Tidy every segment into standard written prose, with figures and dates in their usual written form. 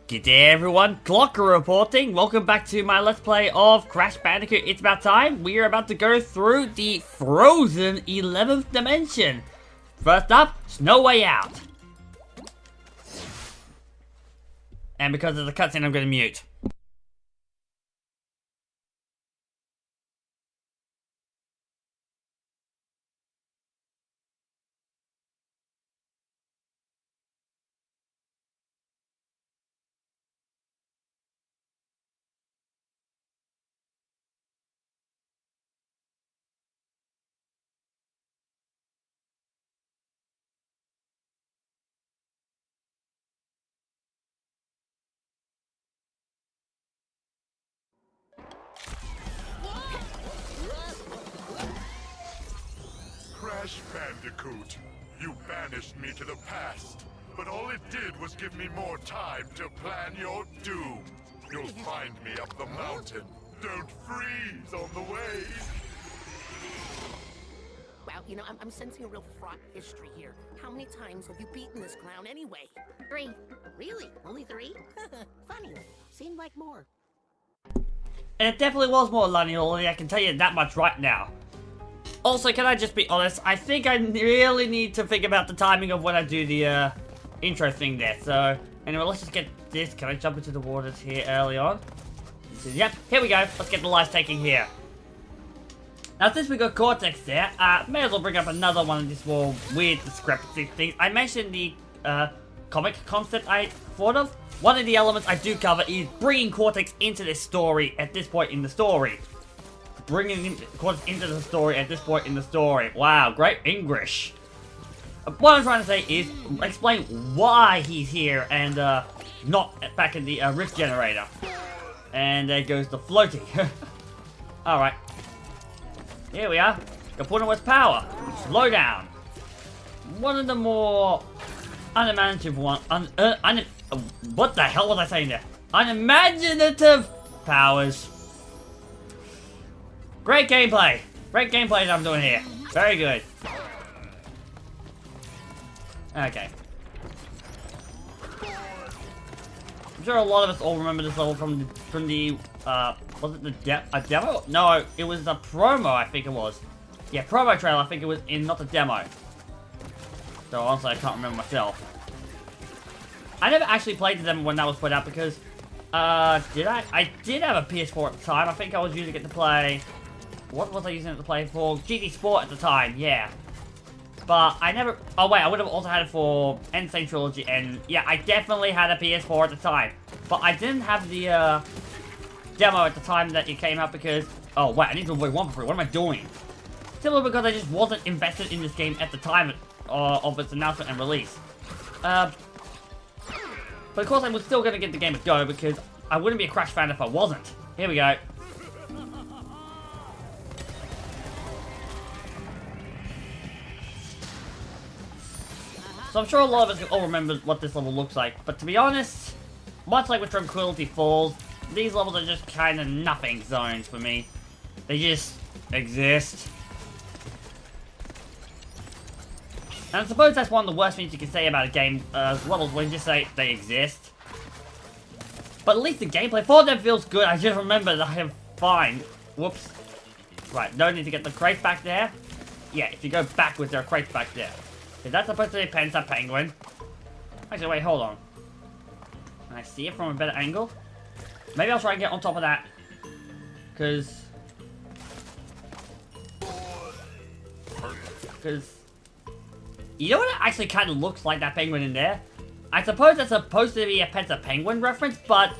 G'day everyone, Clok-Roo reporting. Welcome back to my Let's Play of Crash Bandicoot. It's about time. We are about to go through the frozen 11th dimension. First up, it's No Way Out. And because of the cutscene, I'm going to mute. Crash Bandicoot, you banished me to the past, but all it did was give me more time to plan your doom. You'll find me up the mountain. Don't freeze on the way. Well, you know, I'm sensing a real fraught history here. How many times have you beaten this clown anyway? 3. Really? Only 3? Funny. Seemed like more. And it definitely was more Lunny Lolly, I can tell you that much right now. Also, can I just be honest? I think I really need to think about the timing of when I do the intro thing there. So, anyway, let's just get this. Can I jump into the waters here early on? Yep, here we go. Let's get the live taking here. Now, since we got Cortex there, may as well bring up another one of these more weird discrepancy things. I mentioned the comic concept I thought of. One of the elements I do cover is bringing Cortex into this story at this point in the story. Bringing Cortex into the story at this point in the story. Wow, great English. What I'm trying to say is explain why he's here and not back in the rift generator. And there goes the floating. Alright. Here we are. Kapuna's power. Slow down. One of the more unimaginative one. What the hell was I saying there? Unimaginative powers. Great gameplay. Great gameplay that I'm doing here. Very good. Okay. I'm sure a lot of us all remember this level from the was it the a demo? No, it was the promo, I think it was. Yeah, promo trailer, I think it was in, not the demo. So honestly, I can't remember myself. I never actually played the demo when that was put out because, did I? I did have a PS4 at the time. I think I was using it to play, what was I using it to play for? GT Sport at the time, yeah. But I never, oh wait, I would have also had it for Insane Trilogy, and yeah, I definitely had a PS4 at the time. But I didn't have the, demo at the time that it came out because, oh wait, I need to avoid 1 for free, what am I doing? Simply because I just wasn't invested in this game at the time of its announcement and release. But of course I was still going to give the game a go because I wouldn't be a Crash fan if I wasn't. Here we go. So I'm sure a lot of us all remember what this level looks like, but to be honest, much like with Tranquility Falls, these levels are just kind of nothing zones for me. They just exist. And I suppose that's one of the worst things you can say about a game levels when you just say they exist. But at least the gameplay for them feels good. I just remember that I am fine. Whoops. Right, don't need to get the crate back there. Yeah, if you go backwards, there are crates back there. Is that supposed to be a Penta Penguin? Actually, wait, hold on. Can I see it from a better angle? Maybe I'll try and get on top of that. Because... you know what it actually kind of looks like, that penguin in there? I suppose that's supposed to be a Penta Penguin reference, but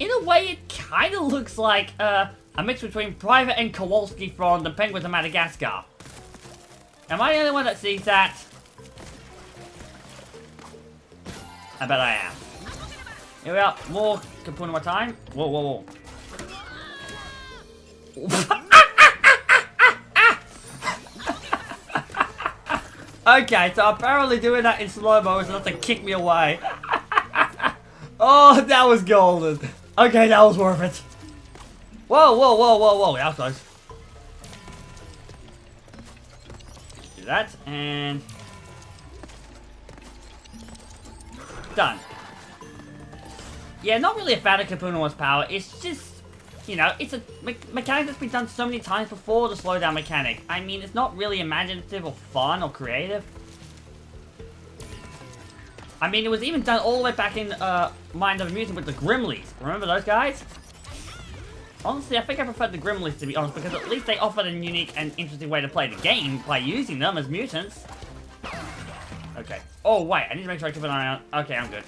in a way it kind of looks like a mix between Private and Kowalski from The Penguins of Madagascar. Am I the only one that sees that? I bet I am. Here we are, more Kapuna time. Whoa, whoa, whoa. Okay, so apparently doing that in slow-mo is enough to kick me away. Oh, that was golden. Okay, that was worth it. Whoa, whoa, whoa, whoa, whoa, that was close. Do that, and... done. Yeah, not really a fan of Kapuna's power. It's just, you know, it's a mechanic that's been done so many times before, the slowdown mechanic. I mean, it's not really imaginative or fun or creative. I mean, it was even done all the way back in Mind of Amusement with the Grimleys. Remember those guys? Honestly, I think I prefer the Grimleys, to be honest, because at least they offered a unique and interesting way to play the game by using them as mutants. Okay. Oh, wait, I need to make sure I keep an eye on... Okay, I'm good.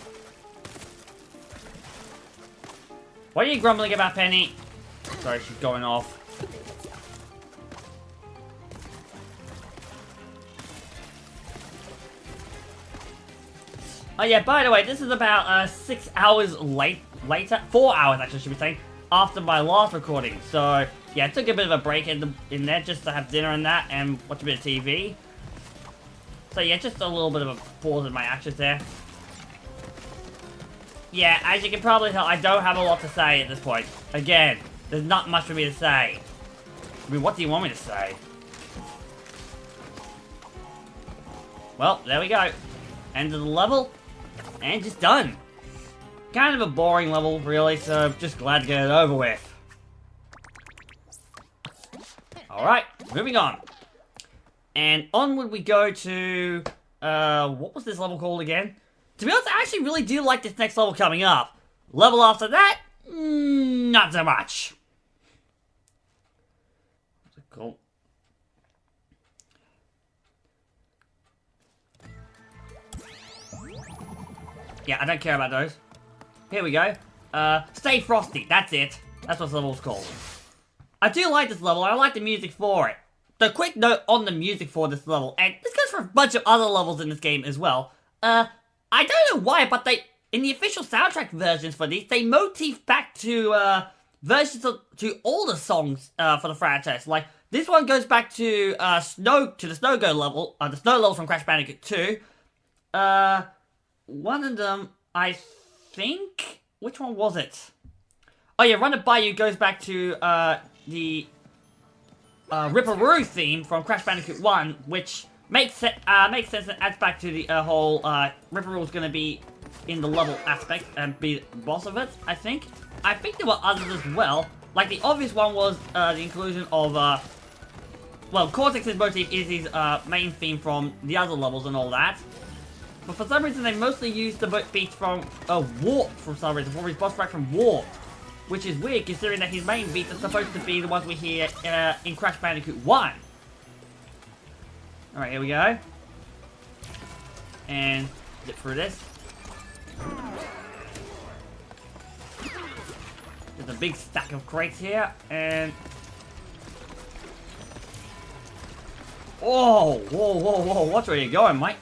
What are you grumbling about, Penny? Sorry, she's going off. Oh yeah, by the way, this is about 6 hours later, 4 hours actually, should we say, after my last recording. So yeah, I took a bit of a break in there just to have dinner and that, and watch a bit of TV. So yeah, just a little bit of a pause in my actions there. Yeah, as you can probably tell, I don't have a lot to say at this point. Again, there's not much for me to say. I mean, what do you want me to say? Well, there we go. End of the level. And just done. Kind of a boring level, really, so just glad to get it over with. Alright, moving on. And onward we go to... what was this level called again? To be honest, I actually really do like this next level coming up. Level after that, not so much. Cool. Yeah, I don't care about those. Here we go. Stay Frosty. That's it. That's what this level's called. I do like this level. I like the music for it. The quick note on the music for this level, and this goes for a bunch of other levels in this game as well. I don't know why, but in the official soundtrack versions for these, they motif back to versions to older songs for the franchise. Like this one goes back to the Snow Go level, the Snow level from Crash Bandicoot 2. One of them, I think... Which one was it? Oh yeah, Run It By You goes back to the Ripperoo theme from Crash Bandicoot 1, which makes sense and adds back to the whole Ripperoo is going to be in the level aspect and be the boss of it, I think. I think there were others as well. Like the obvious one was the inclusion of... well, Cortex's motif is his main theme from the other levels and all that. But for some reason, they mostly used the beats from Warp for some reason, for his boss fight from Warp. Which is weird, considering that his main beats are supposed to be the ones we hear in Crash Bandicoot 1. Alright, here we go. And zip through this. There's a big stack of crates here, and... Oh, whoa, whoa, whoa, watch where you're going, mate.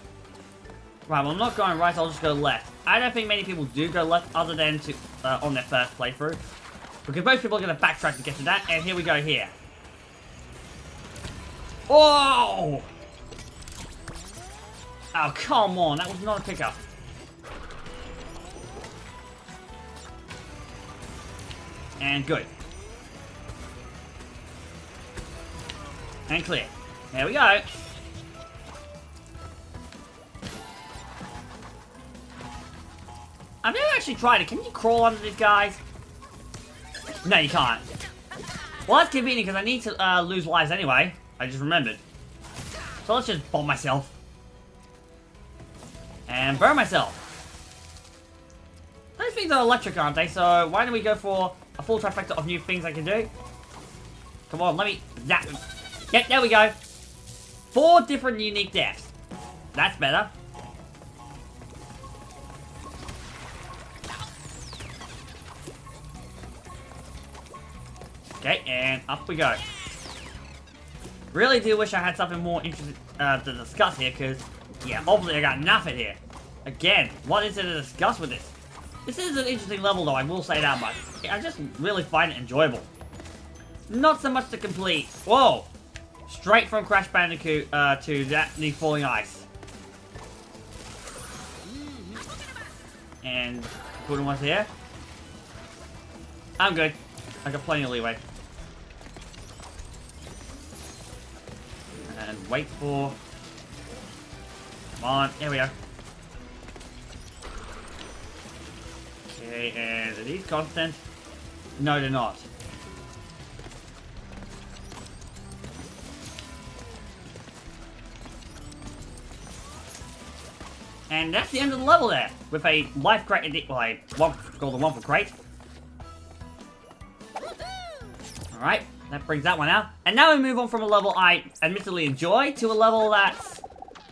Right, well, I'm not going right, so I'll just go left. I don't think many people do go left other than to on their first playthrough. Because most people are going to backtrack to get to that, and here we go here. Oh! Oh, come on, that was not a pickup. And good. And clear. There we go. I've never actually tried it. Can you crawl under these guys? No, you can't. Well, that's convenient because I need to lose lives anyway. I just remembered. So let's just bomb myself. And burn myself. Those things are electric, aren't they? So why don't we go for a full trifecta of new things I can do? Come on, let me zap them. Yep, there we go. 4 different unique deaths. That's better. Okay, and up we go. Really do wish I had something more interesting to discuss here, because, yeah, obviously I got nothing here. Again, what is there to discuss with this? This is an interesting level, though, I will say that much. I just really find it enjoyable. Not so much to complete. Whoa! Straight from Crash Bandicoot to the Falling Ice. And put one here. I'm good. I got plenty of leeway. And wait for... Come on, here we go. Okay, and are these constant? No, they're not. And that's the end of the level there, with a life crate, well, called the one for crate. Alright, that brings that one out. And now we move on from a level I admittedly enjoy to a level that's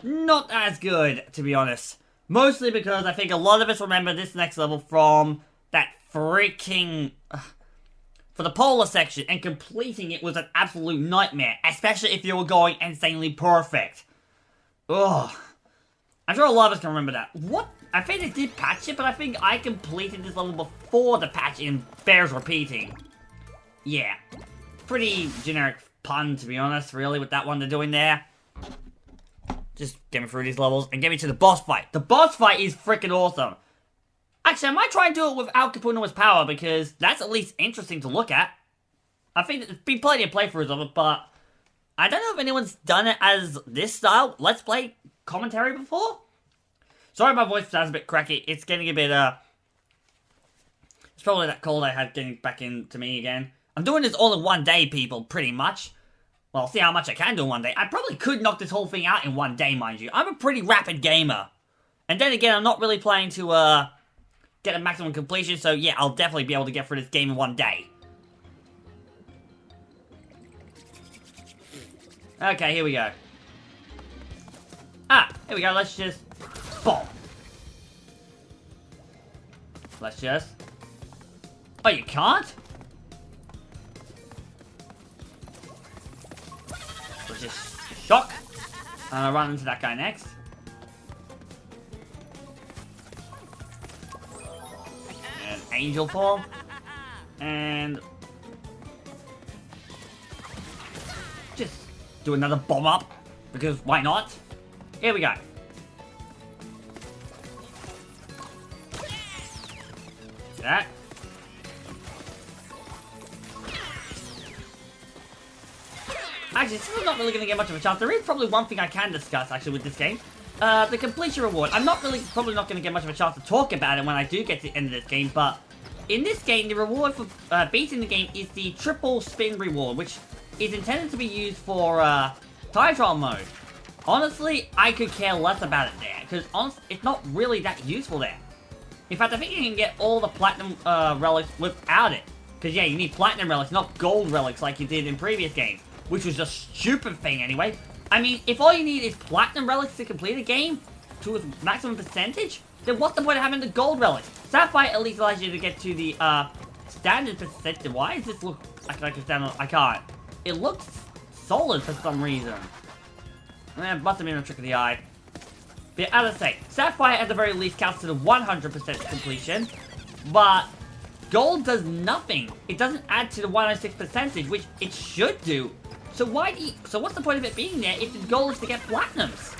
not as good, to be honest. Mostly because I think a lot of us remember this next level from that freaking... for the polar section, and completing it was an absolute nightmare, especially if you were going insanely perfect. Ugh. I'm sure a lot of us can remember that. What? I think they did patch it, but I think I completed this level before the patch and bears repeating. Yeah. Pretty generic pun, to be honest, really, with that one they're doing there. Just get me through these levels and get me to the boss fight. The boss fight is freaking awesome. Actually, I might try and do it without Kapuna's power, because that's at least interesting to look at. I think there's been plenty of playthroughs of it, but I don't know if anyone's done it as this style Let's Play commentary before. Sorry my voice sounds a bit cracky. It's getting a bit, it's probably that cold I had getting back into me again. I'm doing this all in one day, people, pretty much. Well, see how much I can do in one day. I probably could knock this whole thing out in one day, mind you. I'm a pretty rapid gamer. And then again, I'm not really playing to, get a maximum completion, so yeah, I'll definitely be able to get through this game in one day. Okay, here we go. Ah, here we go, let's just... Boom. Let's just... Oh, you can't? Let's just... Shock. And I'll run into that guy next. And angel form. And... just do another bomb up. Because why not? Here we go. That. Actually, this is not really going to get much of a chance. There is probably one thing I can discuss, actually, with this game. The completion reward. I'm probably not going to get much of a chance to talk about it when I do get to the end of this game, but in this game, the reward for beating the game is the triple spin reward, which is intended to be used for time trial mode. Honestly, I could care less about it there, because it's not really that useful there. In fact, I think you can get all the platinum relics without it. Because yeah, you need platinum relics, not gold relics like you did in previous games. Which was a stupid thing anyway. I mean, if all you need is platinum relics to complete a game to its maximum percentage, then what's the point of having the gold relics? Sapphire at least allows you to get to the standard percentage. Why does this look like a standard? I can't. It looks solid for some reason. It must have been a trick of the eye. But as I say, Sapphire at the very least counts to the 100% completion, but gold does nothing. It doesn't add to the 106 percentage, which it should do. So what's the point of it being there if the goal is to get platinums?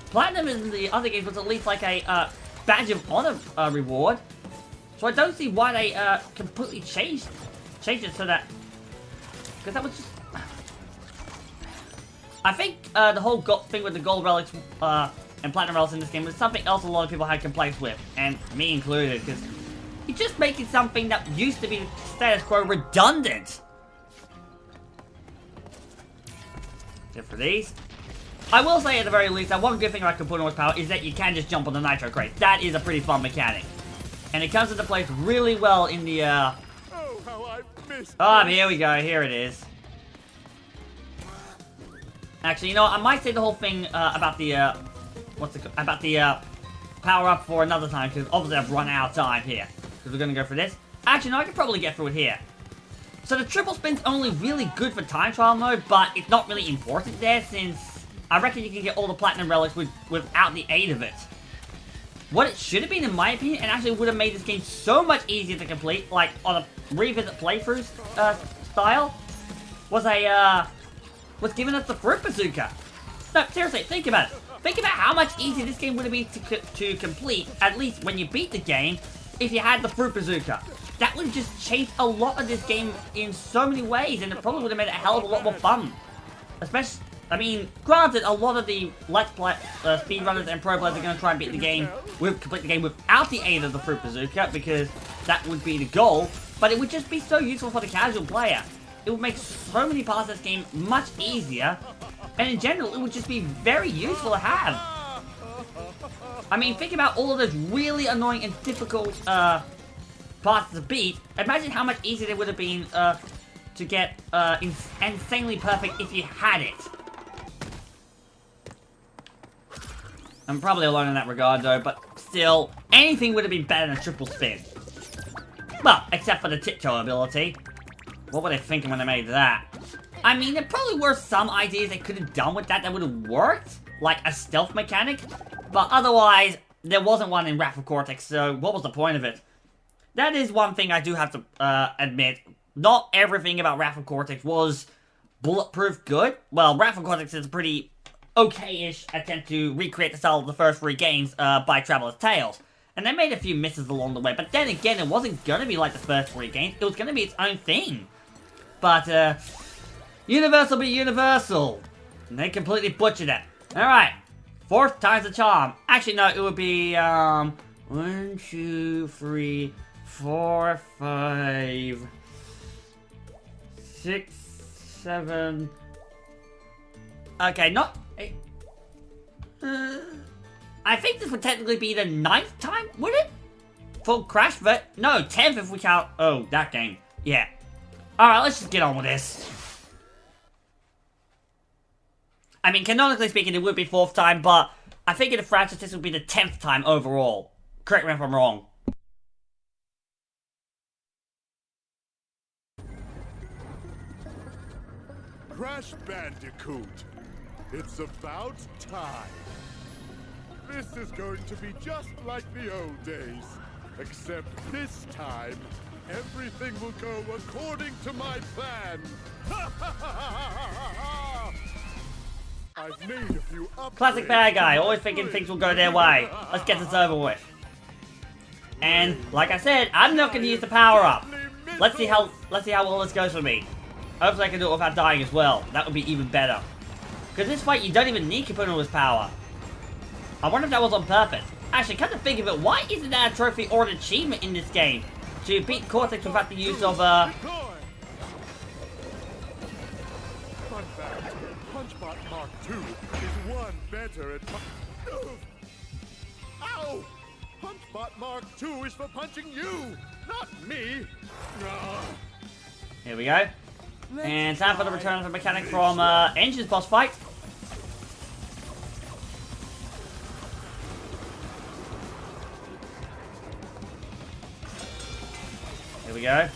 Platinum in the other games was at least like a badge of honor reward. So I don't see why they completely changed it so that, because that was just. I think the whole thing with the gold relics and platinum relics in this game was something else a lot of people had complaints with, and me included, because it just makes it something that used to be status quo redundant. Good for these. I will say at the very least that one good thing about Kapuna's power is that you can just jump on the nitro crate. That is a pretty fun mechanic. And it comes into place really well in the Oh, how I missed here we go, here it is. Actually, you know what, I might say the whole thing about the power up for another time, because obviously I've run out of time here. Because we're gonna go for this. Actually, no, I could probably get through it here. So the triple spin's only really good for time trial mode, but it's not really important there, since I reckon you can get all the platinum relics without the aid of it. What it should have been, in my opinion, and actually would have made this game so much easier to complete, like on a revisit playthrough style, was giving us the fruit bazooka. No, seriously, think about it. Think about how much easier this game would have been to complete, at least when you beat the game, if you had the fruit bazooka. That would have just changed a lot of this game in so many ways, and it probably would have made it a hell of a lot more fun. I mean, granted, a lot of the Let's Play speedrunners and pro players are going to try and beat the game, complete the game without the aid of the Fruit Bazooka, because that would be the goal, but it would just be so useful for the casual player. It would make so many parts of this game much easier, and in general, it would just be very useful to have. I mean, think about all of those really annoying and difficult parts to beat. Imagine how much easier it would have been to get insanely perfect if you had it. I'm probably alone in that regard though, but still, anything would have been better than a triple spin. Well, except for the tiptoe ability. What were they thinking when they made that? I mean, there probably were some ideas they could have done with that would have worked, like a stealth mechanic, but otherwise, there wasn't one in Wrath of Cortex, so what was the point of it? That is one thing I do have to admit. Not everything about Wrath of Cortex was bulletproof good. Well, Wrath of Cortex is a pretty okay-ish attempt to recreate the style of the first 3 games by Traveler's Tales. And they made a few misses along the way, but then again, it wasn't going to be like the first 3 games. It was going to be its own thing. But, Universal be Universal. And they completely butchered it. Alright. 4th time's the charm. Actually, no, it would be, 1, 2, 3, 4, 5, 6, 7... Okay, not... I think this would technically be the 9th time, would it? Full Crash, but... No, 10th if we count... Oh, that game. Yeah. Alright, let's just get on with this. I mean, canonically speaking, it would be 4th time, but I think in the franchise this would be the 10th time overall. Correct me if I'm wrong. Crash Bandicoot, it's about time. This is going to be just like the old days, except this time, everything will go according to my plan. I've made a few upgrades. Classic bad guy, always thinking things will go their way. Let's get this over with. And, like I said, I'm not going to use the power-up. Let's see how well this goes for me. Hopefully I can do it without dying as well. That would be even better. Because this fight, you don't even need Capuno's power. I wonder if that was on purpose. Actually, come to think of it, why isn't there a trophy or an achievement in this game to beat Cortex without the use of, Fun fact, Punchbot Mark II is one better at Ow! Punchbot Mark II is for punching you, not me! Here we go. And time for the return of the mechanic from Engine's boss fight. Here we go.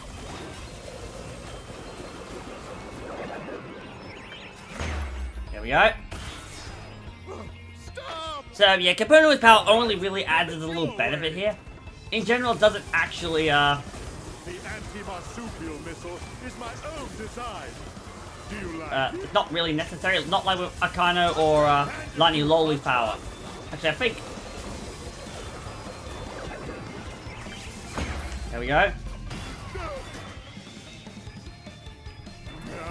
Here we go. So yeah, Capuno's power only really adds a little benefit here. In general, it doesn't actually The anti-marsupial missile is my own design. Do you like it? not really necessary. Not like with Akano or Lani Loli's power. Actually, I think. There we go.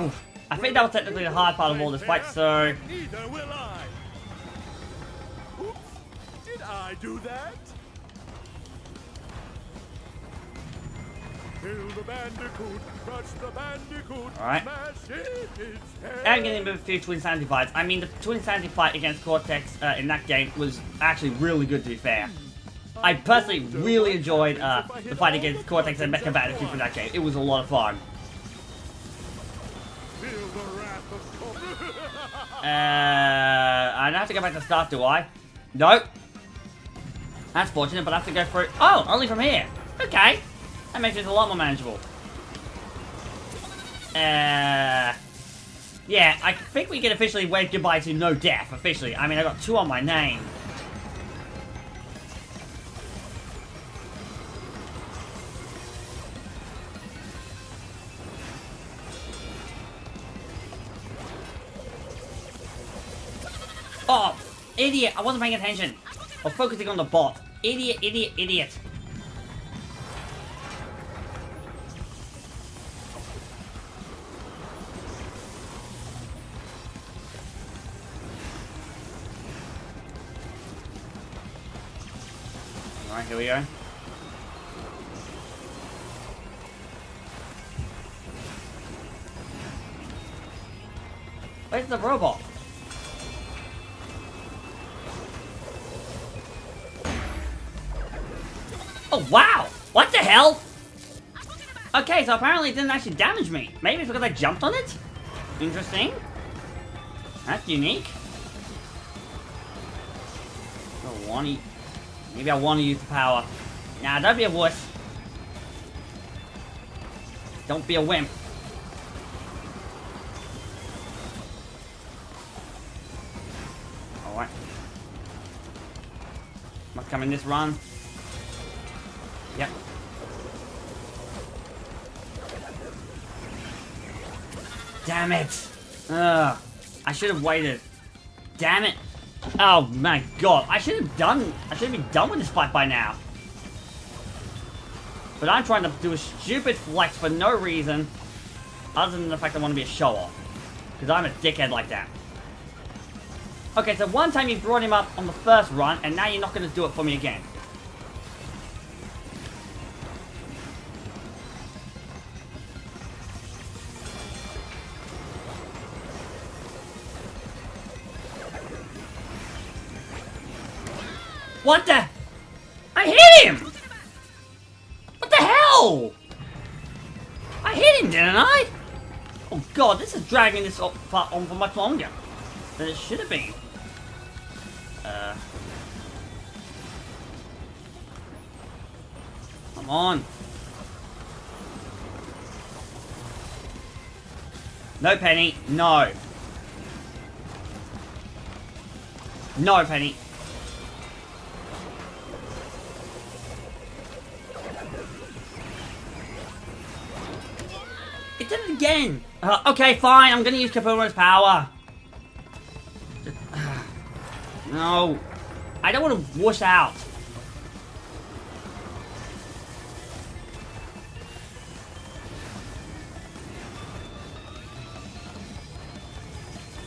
Oof. I think that was technically the hard part of all this fight, so... Neither will I. Oops. Did I do that? Kill the Bandicoot, crush the Bandicoot, Alright. smash its head. And getting a few Twin Sanity fights. I mean, the Twin Sanity fight against Cortex in that game was actually really good, to be fair. I personally really enjoyed the fight against Cortex and Mecha Bandicoot for that game. It was a lot of fun. Feel the wrath of Cortex. I don't have to go back to start, do I? Nope. That's fortunate, but I have to go through... Oh, only from here. Okay. That makes it a lot more manageable. Yeah, I think we can officially wave goodbye to no death, officially. I mean, I got 2 on my name. Oh, idiot! I wasn't paying attention. I was focusing on the bot. Idiot, idiot, idiot. Alright, here we go. Where's the robot? Oh, wow! What the hell? Okay, so apparently it didn't actually damage me. Maybe it's because I jumped on it? Interesting. That's unique. Maybe I want to use the power. Nah, don't be a wuss. Don't be a wimp. Alright. Must come in this run. Yep. Damn it! Ugh. I should have waited. Damn it! Oh my god! I should have been done with this fight by now. But I'm trying to do a stupid flex for no reason, other than the fact I want to be a show-off. Because I'm a dickhead like that. Okay, so one time you brought him up on the first run, and now you're not going to do it for me again. What the? I hit him! What the hell? I hit him, didn't I? Oh god, this is dragging this part on for much longer than it should have been. Come on. No, Penny. No. No, Penny. It did it again! Okay, fine, I'm gonna use Kapuma's power. No. I don't want to whoosh out.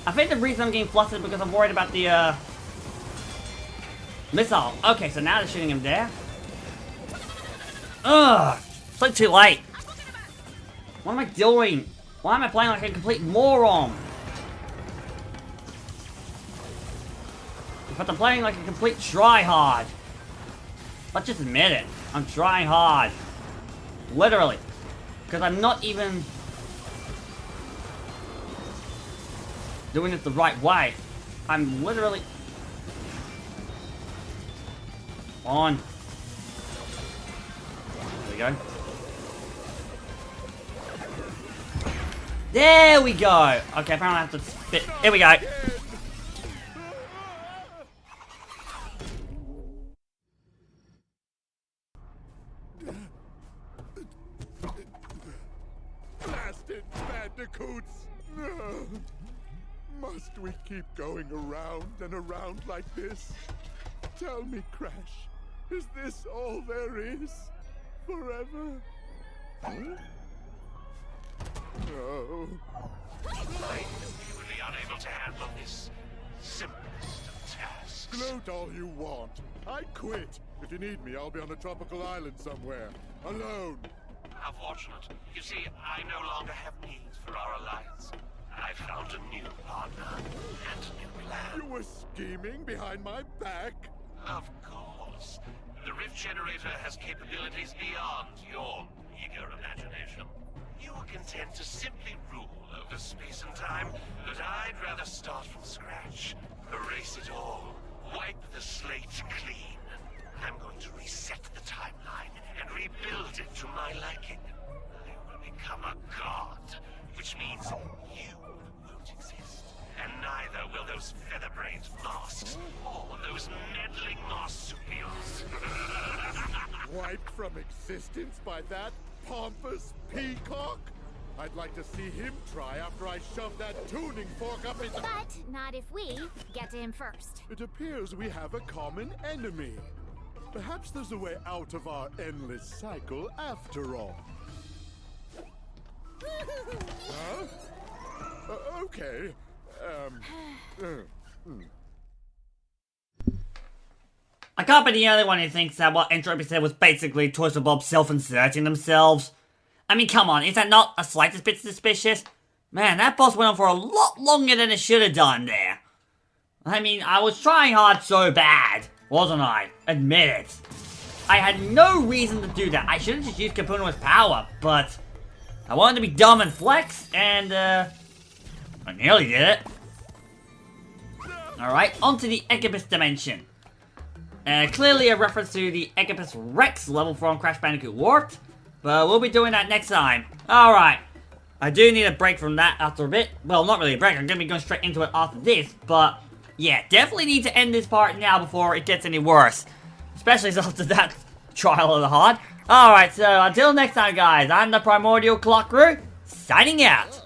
I think the reason I'm getting flustered is because I'm worried about the, missile. Okay, so now they're shooting him there. Ugh! It's like too late. What am I doing? Why am I playing like a complete moron? In fact, I'm playing like a complete tryhard. Let's just admit it. I'm trying hard. Literally. Because I'm not even doing it the right way. I'm literally... On. There we go. There we go! Okay, apparently I have to spit. Here we go. Blasted bandicoots! No. Must we keep going around and around like this? Tell me, Crash, is this all there is? Forever? Huh? No. I'm truly unable to handle this simplest of tasks. Gloat all you want. I quit. If you need me, I'll be on a tropical island somewhere. Alone. How fortunate. You see, I no longer have needs for our alliance. I found a new partner and a new plan. You were scheming behind my back? Of course. The rift generator has capabilities beyond your eager imagination. You were content to simply rule over space and time, but I'd rather start from scratch. Erase it all. Wipe the slate clean. I'm going to reset the timeline and rebuild it to my liking. I will become a god, which means you won't exist. And neither will those feather-brained masks or those meddling marsupials. Wiped from existence by that pompous peacock? I'd like to see him try after I shove that tuning fork up his... But not if we get to him first. It appears we have a common enemy. Perhaps there's a way out of our endless cycle after all. Huh? Okay. I can't be the only one who thinks that what Entropy said was basically Toys and Bob self-inserting themselves. I mean, come on, is that not a slightest bit suspicious? Man, that boss went on for a lot longer than it should have done there. I mean, I was trying hard so bad, wasn't I? Admit it. I had no reason to do that. I should have just used Kapuna's power, but I wanted to be dumb and flex, and I nearly did it. Alright, onto the Equipus dimension. Clearly a reference to the Equipus Rex level from Crash Bandicoot Warped, but we'll be doing that next time. Alright, I do need a break from that after a bit. Well, not really a break, I'm going to be going straight into it after this, but yeah, definitely need to end this part now before it gets any worse. Especially after that trial of the heart. Alright, so until next time guys, I'm the Primordial Clok-Roo, signing out.